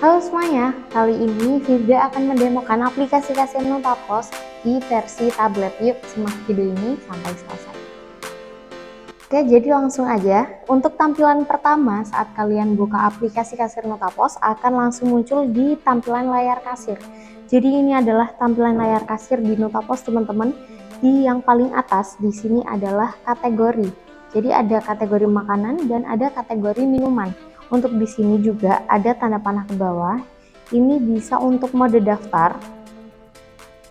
Halo semuanya, kali ini Firda akan mendemokan aplikasi kasir Notapos di versi tablet. Yuk simak video ini sampai selesai. Oke, jadi langsung aja. Untuk tampilan pertama saat kalian buka aplikasi kasir Notapos akan langsung muncul di tampilan layar kasir. Jadi ini adalah tampilan layar kasir di Notapos teman-teman. Di yang paling atas di sini adalah kategori. Jadi ada kategori makanan dan ada kategori minuman. Untuk di sini juga ada tanda panah ke bawah. Ini bisa untuk mode daftar.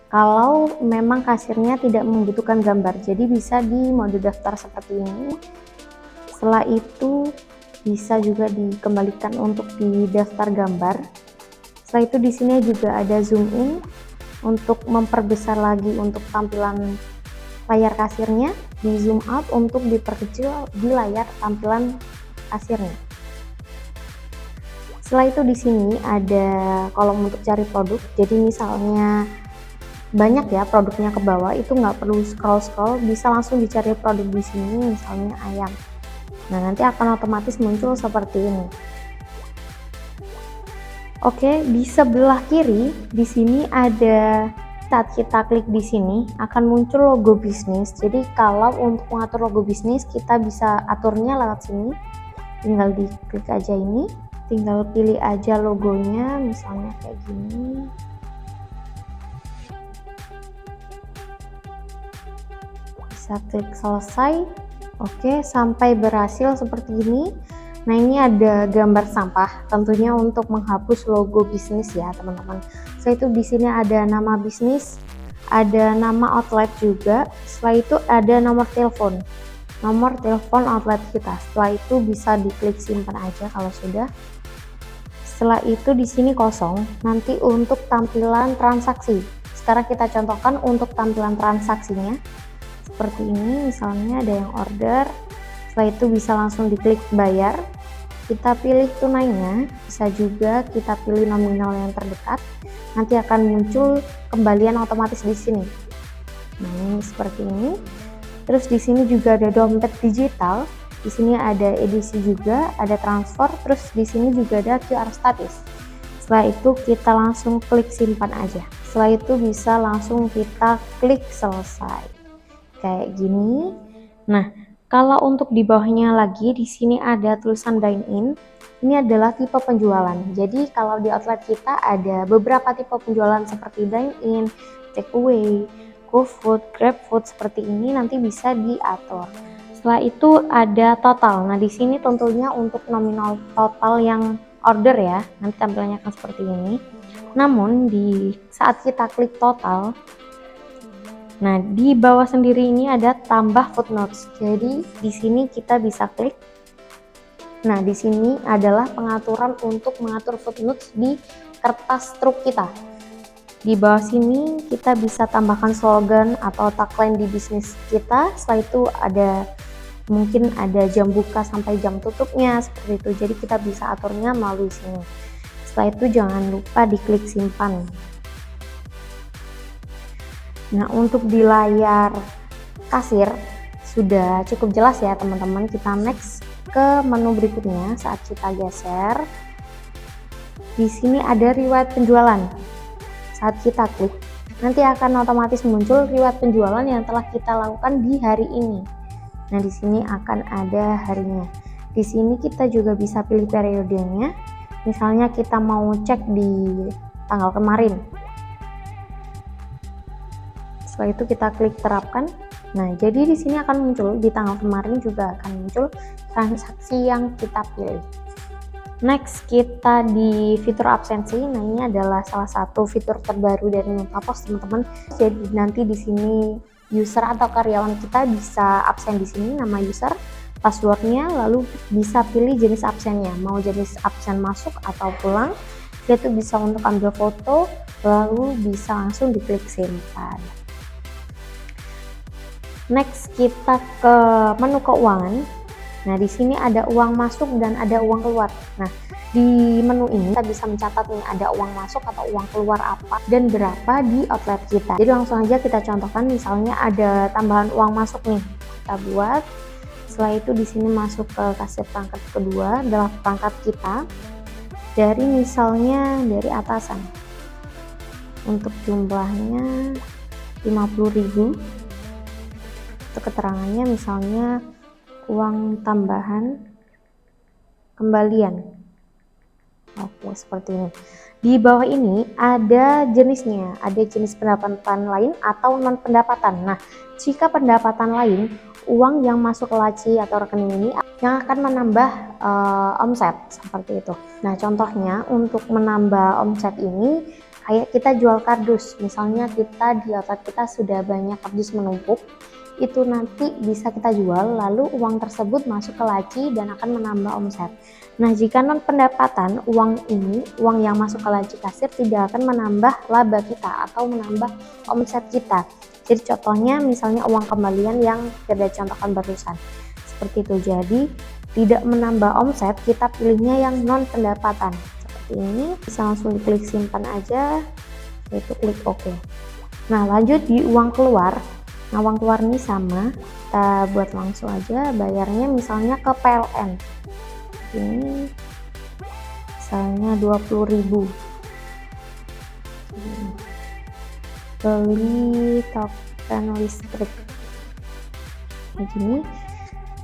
Kalau memang kasirnya tidak membutuhkan gambar, jadi bisa di mode daftar seperti ini. Setelah itu bisa juga dikembalikan untuk di daftar gambar. Setelah itu di sini juga ada zoom in untuk memperbesar lagi untuk tampilan layar kasirnya, di zoom out untuk diperkecil di layar tampilan kasirnya. Setelah itu di sini ada kolom untuk cari produk. Jadi misalnya banyak ya produknya ke bawah, itu nggak perlu scroll, bisa langsung dicari produk di sini, misalnya ayam. Nah, nanti akan otomatis muncul seperti ini. Oke, di sebelah kiri di sini ada, saat kita klik di sini akan muncul logo bisnis. Jadi kalau untuk mengatur logo bisnis kita bisa aturnya lewat sini. Tinggal diklik aja ini. Tinggal pilih aja logonya, misalnya kayak gini. Bisa klik selesai. Oke, sampai berhasil seperti ini. Nah, ini ada gambar sampah, tentunya untuk menghapus logo bisnis ya teman-teman. Setelah itu di sini ada nama bisnis, ada nama outlet juga. Setelah itu ada nomor telepon outlet kita. Setelah itu bisa diklik simpan aja kalau sudah. Setelah itu di sini kosong. Nanti untuk tampilan transaksi. Sekarang kita contohkan untuk tampilan transaksinya. Seperti ini, misalnya ada yang order. Setelah itu bisa langsung diklik bayar. Kita pilih tunainya, bisa juga kita pilih nominal yang terdekat. Nanti akan muncul kembalian otomatis di sini. Nah, ini seperti ini. Terus di sini juga ada dompet digital. Di sini ada edisi juga, ada transfer, terus di sini juga ada QR status. Setelah itu kita langsung klik simpan aja. Setelah itu bisa langsung kita klik selesai. Kayak gini. Nah, kalau untuk di bawahnya lagi di sini ada tulisan dine in. Ini adalah tipe penjualan. Jadi kalau di outlet kita ada beberapa tipe penjualan seperti dine in, take away, GoFood, GrabFood seperti ini, nanti bisa diatur. Setelah itu ada total. Nah, di sini tentunya untuk nominal total yang order ya, nanti tampilannya akan seperti ini. Namun di saat kita klik total, nah di bawah sendiri ini ada tambah footnotes. Jadi di sini kita bisa klik. Nah, di sini adalah pengaturan untuk mengatur footnotes di kertas truk kita. Di bawah sini kita bisa tambahkan slogan atau tagline di bisnis kita. Setelah itu ada mungkin ada jam buka sampai jam tutupnya seperti itu. Jadi kita bisa aturnya melalui sini. Setelah itu jangan lupa diklik simpan. Nah, untuk di layar kasir sudah cukup jelas ya teman-teman. Kita next ke menu berikutnya. Saat kita geser, di sini ada riwayat penjualan. Saat kita klik, nanti akan otomatis muncul riwayat penjualan yang telah kita lakukan di hari ini. Nah, di sini akan ada harinya. Di sini kita juga bisa pilih periodenya. Misalnya kita mau cek di tanggal kemarin. Setelah itu kita klik terapkan. Nah, jadi di sini akan muncul di tanggal kemarin juga akan muncul transaksi yang kita pilih. Next, kita di fitur absensi. Nah, ini adalah salah satu fitur terbaru dari Notapos, teman-teman. Jadi nanti di sini user atau karyawan kita bisa absen di sini, nama user, passwordnya, lalu bisa pilih jenis absennya, mau jenis absen masuk atau pulang. Itu bisa untuk ambil foto, lalu bisa langsung diklik simpan. Next, kita ke menu keuangan. Nah, di sini ada uang masuk dan ada uang keluar. Nah, di menu ini kita bisa mencatat nih ada uang masuk atau uang keluar apa dan berapa di outlet kita. Jadi langsung aja kita contohkan, misalnya ada tambahan uang masuk nih. Kita buat. Setelah itu di sini masuk ke kasir perangkat kedua adalah perangkat kita. dari misalnya dari atasan. Untuk jumlahnya 50.000. Untuk keterangannya misalnya uang tambahan kembalian. Oke, seperti ini. Di bawah ini ada jenisnya, ada jenis pendapatan lain atau non pendapatan. Nah, jika pendapatan lain, uang yang masuk ke laci atau rekening ini yang akan menambah omset seperti itu. Nah, contohnya untuk menambah omset ini kayak kita jual kardus. Misalnya kita di outlet kita sudah banyak kardus menumpuk, itu nanti bisa kita jual, lalu uang tersebut masuk ke laci dan akan menambah omset. Nah, jika non pendapatan, uang yang masuk ke laci kasir tidak akan menambah laba kita atau menambah omset kita. Jadi contohnya misalnya uang kembalian yang kita contohkan barusan. Seperti itu. Jadi tidak menambah omset, kita pilihnya yang non pendapatan. Seperti ini, bisa langsung diklik simpan aja, yaitu klik OK. Nah, lanjut di uang keluar. Nah, uang keluar ini sama, kita buat langsung aja, bayarnya misalnya ke PLN. Ini misalnya 20.000. Beli token listrik kayak gini.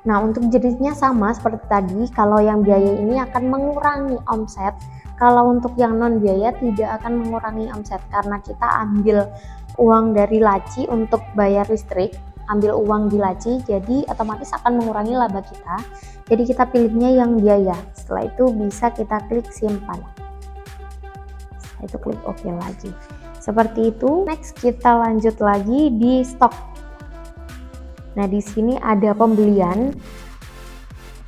Nah, untuk jenisnya sama seperti tadi. Kalau yang biaya ini akan mengurangi omset, kalau untuk yang non biaya tidak akan mengurangi omset karena kita ambil uang dari laci untuk bayar listrik, ambil uang di laci, jadi otomatis akan mengurangi laba kita. Jadi kita pilihnya yang biaya. Setelah itu bisa kita klik simpan. Setelah itu klik OK lagi. Seperti itu. Next kita lanjut lagi di stok. Nah, di sini ada pembelian.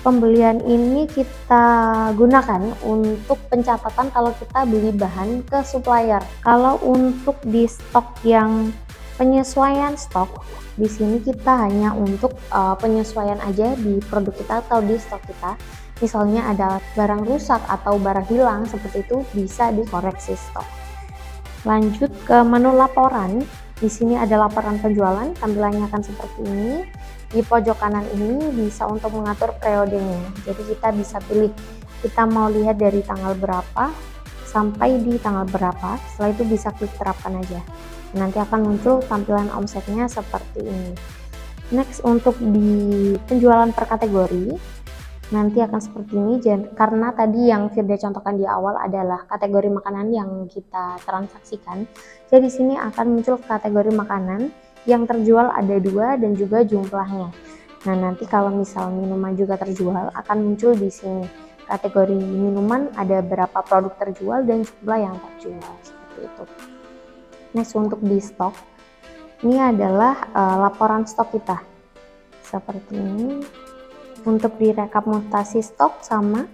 Pembelian ini kita gunakan untuk pencatatan kalau kita beli bahan ke supplier. Kalau untuk di stok yang penyesuaian stok, di sini kita hanya untuk penyesuaian aja di produk kita atau di stok kita. Misalnya ada barang rusak atau barang hilang, seperti itu bisa dikoreksi stok. Lanjut ke menu laporan. Di sini ada laporan penjualan, tampilannya akan seperti ini. Di pojok kanan ini bisa untuk mengatur periodenya. Jadi kita bisa pilih kita mau lihat dari tanggal berapa sampai di tanggal berapa. Setelah itu bisa klik terapkan aja. Nanti akan muncul tampilan omsetnya seperti ini. Next, untuk di penjualan per kategori nanti akan seperti ini, karena tadi yang Firda contohkan di awal adalah kategori makanan yang kita transaksikan. Jadi di sini akan muncul kategori makanan yang terjual ada 2 dan juga jumlahnya. Nah, nanti kalau misal minuman juga terjual akan muncul di sini kategori minuman, ada berapa produk terjual dan jumlah yang terjual seperti itu. Next, untuk di stok, ini adalah laporan stok kita seperti ini. Untuk direkap mutasi stok sama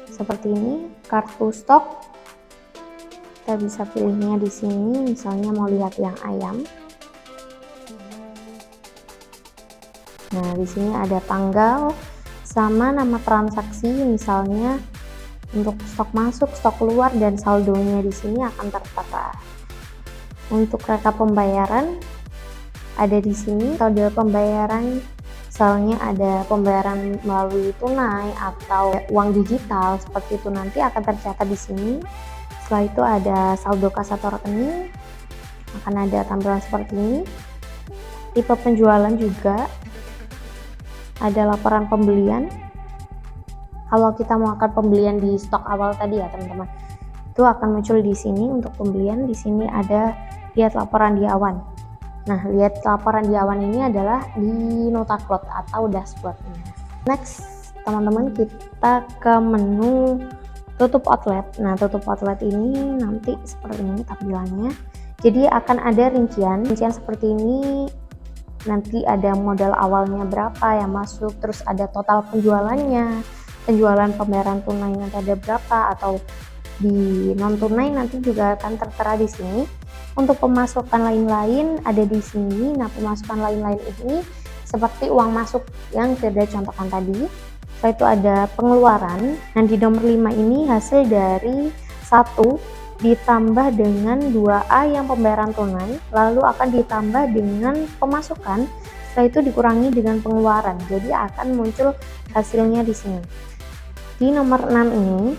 seperti ini. Kartu stok kita bisa pilihnya di sini, misalnya mau lihat yang ayam. Nah, di sini ada tanggal sama nama transaksi, misalnya untuk stok masuk, stok keluar, dan saldonya di sini akan tertera. Untuk rekap pembayaran ada di sini, kode pembayaran, misalnya ada pembayaran melalui tunai atau uang digital, seperti itu nanti akan tercatat di sini. Setelah itu ada saldo kas atau rekening, akan ada tampilan seperti ini. Tipe penjualan juga ada laporan pembelian. Kalau kita melakukan pembelian di stok awal tadi ya teman-teman, itu akan muncul di sini untuk pembelian. Di sini ada lihat laporan di awan. Nah, lihat laporan di awan ini adalah di Notaklot atau dashboardnya. Next, teman-teman, kita ke menu tutup outlet. Nah, tutup outlet ini nanti seperti ini tampilannya. Jadi akan ada rincian seperti ini. Nanti ada modal awalnya berapa yang masuk, terus ada total penjualannya, penjualan pembayaran tunai nanti ada berapa, atau di non tunai nanti juga akan tertera di sini. Untuk pemasukan lain-lain ada di sini. Nah, pemasukan lain-lain ini seperti uang masuk yang sudah contohkan tadi. Setelah itu ada pengeluaran. Nah, di nomor 5 ini hasil dari 1 ditambah dengan 2A yang pembayaran tunai, lalu akan ditambah dengan pemasukan, setelah itu dikurangi dengan pengeluaran. Jadi akan muncul hasilnya di sini. Di nomor 6 ini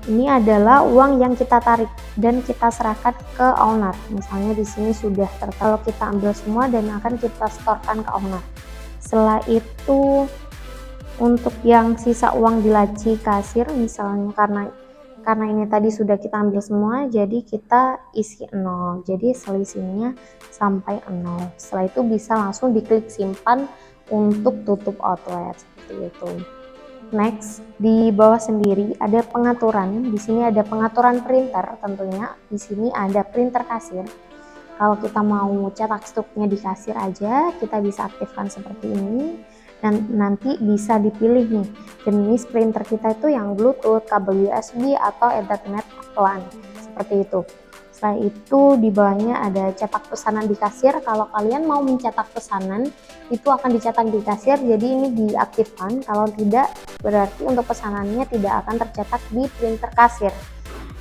Ini adalah uang yang kita tarik dan kita serahkan ke owner. Misalnya di sini sudah kalau kita ambil semua dan akan kita setorkan ke owner. Setelah itu untuk yang sisa uang di laci kasir, misalnya karena ini tadi sudah kita ambil semua, jadi kita isi 0. Jadi selisihnya sampai 0. Setelah itu bisa langsung diklik simpan untuk tutup outlet seperti itu. Next, di bawah sendiri ada pengaturan. Di sini ada pengaturan printer tentunya. Di sini ada printer kasir. Kalau kita mau cetak struknya di kasir aja, kita bisa aktifkan seperti ini. Dan nanti bisa dipilih nih, jenis printer kita itu yang Bluetooth, kabel USB, atau Ethernet LAN. Seperti itu. Setelah itu di bawahnya ada cetak pesanan di kasir. Kalau kalian mau mencetak pesanan itu akan dicetak di kasir, jadi ini diaktifkan. Kalau tidak, berarti untuk pesanannya tidak akan tercetak di printer kasir.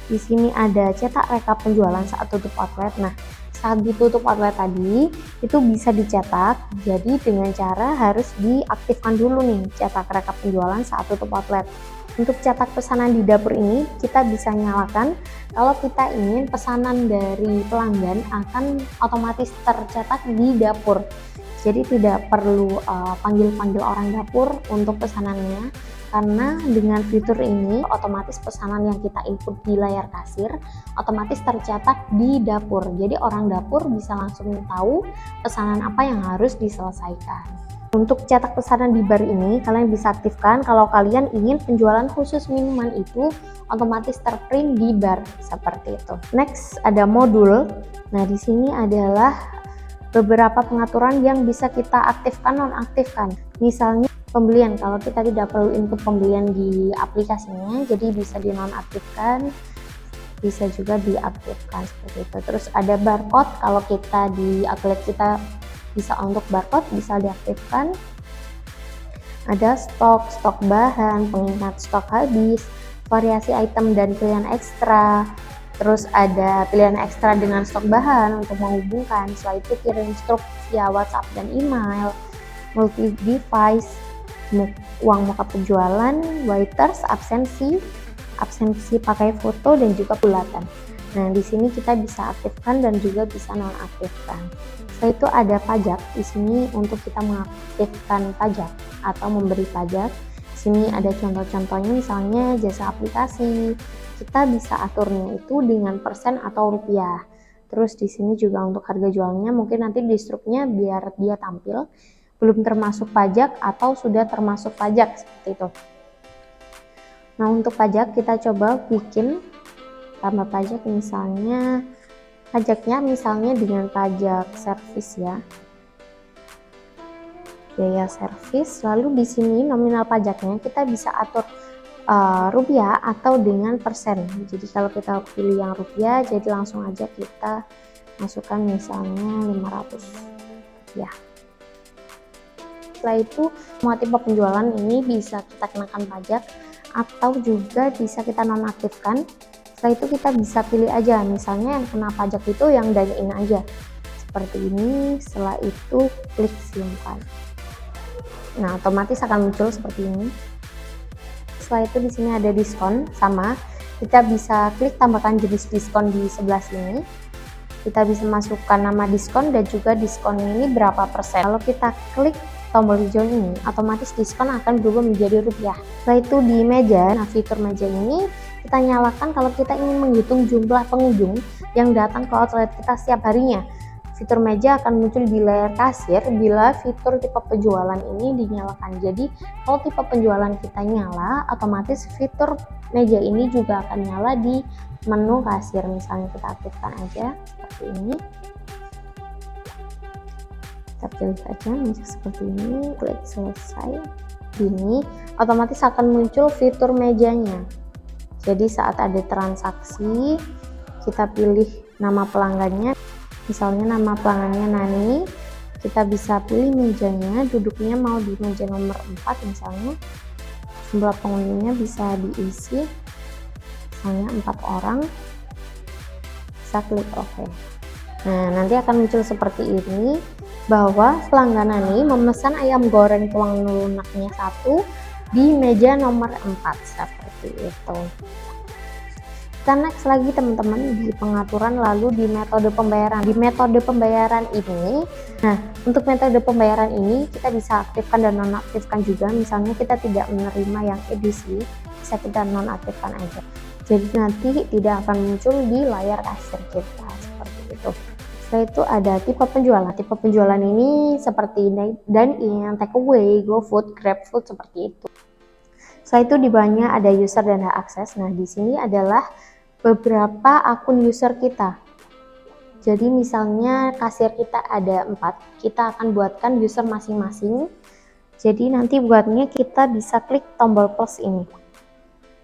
Di sini ada cetak rekap penjualan saat tutup outlet. Nah, saat ditutup outlet tadi itu bisa dicetak, jadi dengan cara harus diaktifkan dulu nih cetak rekap penjualan saat tutup outlet. Untuk cetak pesanan di dapur ini kita bisa nyalakan kalau kita ingin pesanan dari pelanggan akan otomatis tercetak di dapur. Jadi tidak perlu panggil-panggil orang dapur untuk pesanannya, karena dengan fitur ini otomatis pesanan yang kita input di layar kasir otomatis tercetak di dapur. Jadi orang dapur bisa langsung tahu pesanan apa yang harus diselesaikan. Untuk cetak pesanan di bar ini kalian bisa aktifkan kalau kalian ingin penjualan khusus minuman itu otomatis terprint di bar seperti itu. Next ada modul. Nah, di sini adalah beberapa pengaturan yang bisa kita aktifkan nonaktifkan. Misalnya pembelian, kalau kita tidak perlu input pembelian di aplikasinya, jadi bisa dinonaktifkan, bisa juga diaktifkan seperti itu. Terus ada barcode, kalau kita di outlet kita bisa untuk barcode bisa diaktifkan. Ada stok bahan, pengingat stok habis, variasi item dan pilihan ekstra. Terus ada pilihan ekstra dengan stok bahan untuk menghubungkan. Setelah itu kirim struk via WhatsApp dan email, multi device, uang muka penjualan, waiters, absensi pakai foto dan juga bulatan. Nah, di sini kita bisa aktifkan dan juga bisa nonaktifkan. Setelah itu ada pajak. Di sini untuk kita mengaktifkan pajak atau memberi pajak. Di sini ada contoh-contohnya, misalnya jasa aplikasi. Kita bisa aturnya itu dengan persen atau rupiah. Terus di sini juga untuk harga jualnya mungkin nanti di struknya biar dia tampil belum termasuk pajak atau sudah termasuk pajak seperti itu. Nah, untuk pajak kita coba bikin tambah pajak, misalnya pajaknya misalnya dengan pajak servis ya, biaya servis. Lalu di sini nominal pajaknya kita bisa atur rupiah atau dengan persen. Jadi kalau kita pilih yang rupiah, jadi langsung aja kita masukkan misalnya 500 ya. Setelah itu semua tipe penjualan ini bisa kita kenakan pajak atau juga bisa kita nonaktifkan. Setelah itu kita bisa pilih aja, misalnya yang kena pajak itu yang dine-in aja seperti ini. Setelah itu klik simpan. Nah, otomatis akan muncul seperti ini. Setelah itu di sini ada diskon, sama kita bisa klik tambahkan jenis diskon di sebelah sini. Kita bisa masukkan nama diskon dan juga diskon ini berapa persen. Kalau kita klik tombol hijau ini, otomatis diskon akan berubah menjadi rupiah. Setelah itu di meja, nah fitur meja ini kita nyalakan kalau kita ingin menghitung jumlah pengunjung yang datang ke outlet kita setiap harinya. Fitur meja akan muncul di layar kasir bila fitur tipe penjualan ini dinyalakan. Jadi kalau tipe penjualan kita nyala, otomatis fitur meja ini juga akan nyala di menu kasir. Misalnya kita aktifkan aja seperti ini. Kita pilih aja meja seperti ini, klik selesai. Ini otomatis akan muncul fitur mejanya. Jadi saat ada transaksi, kita pilih nama pelanggannya. Misalnya nama pelanggannya Nani, kita bisa pilih mejanya, duduknya mau di meja nomor 4 misalnya. Jumlah pengunjungnya bisa diisi, misalnya 4 orang. Bisa klik OK. Nah, nanti akan muncul seperti ini, bahwa pelanggan Nani memesan ayam goreng tulang lunaknya 1 di meja nomor 4 seperti itu. Kita next lagi teman-teman di pengaturan, lalu di metode pembayaran. Di metode pembayaran ini, nah untuk metode pembayaran ini kita bisa aktifkan dan nonaktifkan juga. Misalnya kita tidak menerima yang edisi, bisa kita nonaktifkan aja. Jadi nanti tidak akan muncul di layar kasir kita seperti itu. Setelah itu ada tipe penjualan. Tipe penjualan ini seperti dine-in, takeaway, GoFood, GrabFood seperti itu. Setelah itu di bawahnya ada user dan hak akses. Nah di sini adalah beberapa akun user kita. Jadi misalnya kasir kita ada 4, kita akan buatkan user masing-masing. Jadi nanti buatnya kita bisa klik tombol plus ini.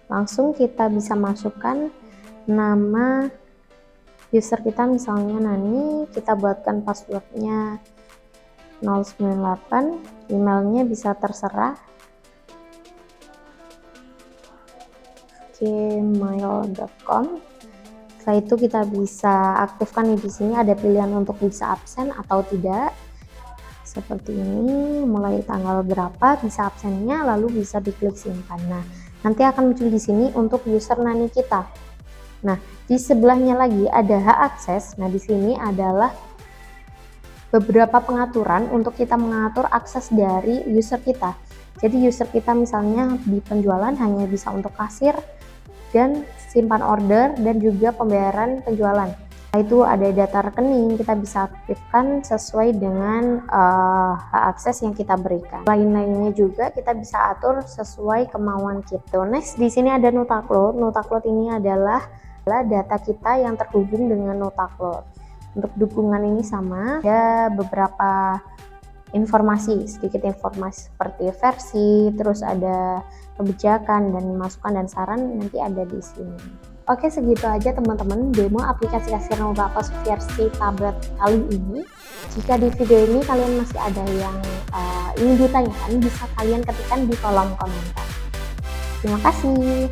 Langsung kita bisa masukkan nama user kita, misalnya Nani, kita buatkan passwordnya 098, emailnya bisa terserah gmail.com. Setelah itu kita bisa aktifkan di sini ada pilihan untuk bisa absen atau tidak. Seperti ini, mulai tanggal berapa bisa absennya, lalu bisa diklik simpan. Nah, nanti akan muncul di sini untuk user Nani kita. Nah, di sebelahnya lagi ada hak akses. Nah, di sini adalah beberapa pengaturan untuk kita mengatur akses dari user kita. Jadi user kita misalnya di penjualan hanya bisa untuk kasir dan simpan order dan juga pembayaran penjualan. Nah, itu ada data rekening, kita bisa aktifkan sesuai dengan hak akses yang kita berikan. Lain-lainnya juga kita bisa atur sesuai kemauan kita. Next di sini ada Notaklot. Notaklot ini adalah data kita yang terhubung dengan Notaklot. Untuk dukungan ini sama, ada beberapa informasi, sedikit informasi seperti versi, terus ada kebijakan dan masukan dan saran nanti ada di sini. Oke, segitu aja teman-teman demo aplikasi kasir Notaplus versi tablet kali ini. Jika di video ini kalian masih ada yang ingin ditanyakan, bisa kalian ketikkan di kolom komentar. Terima kasih.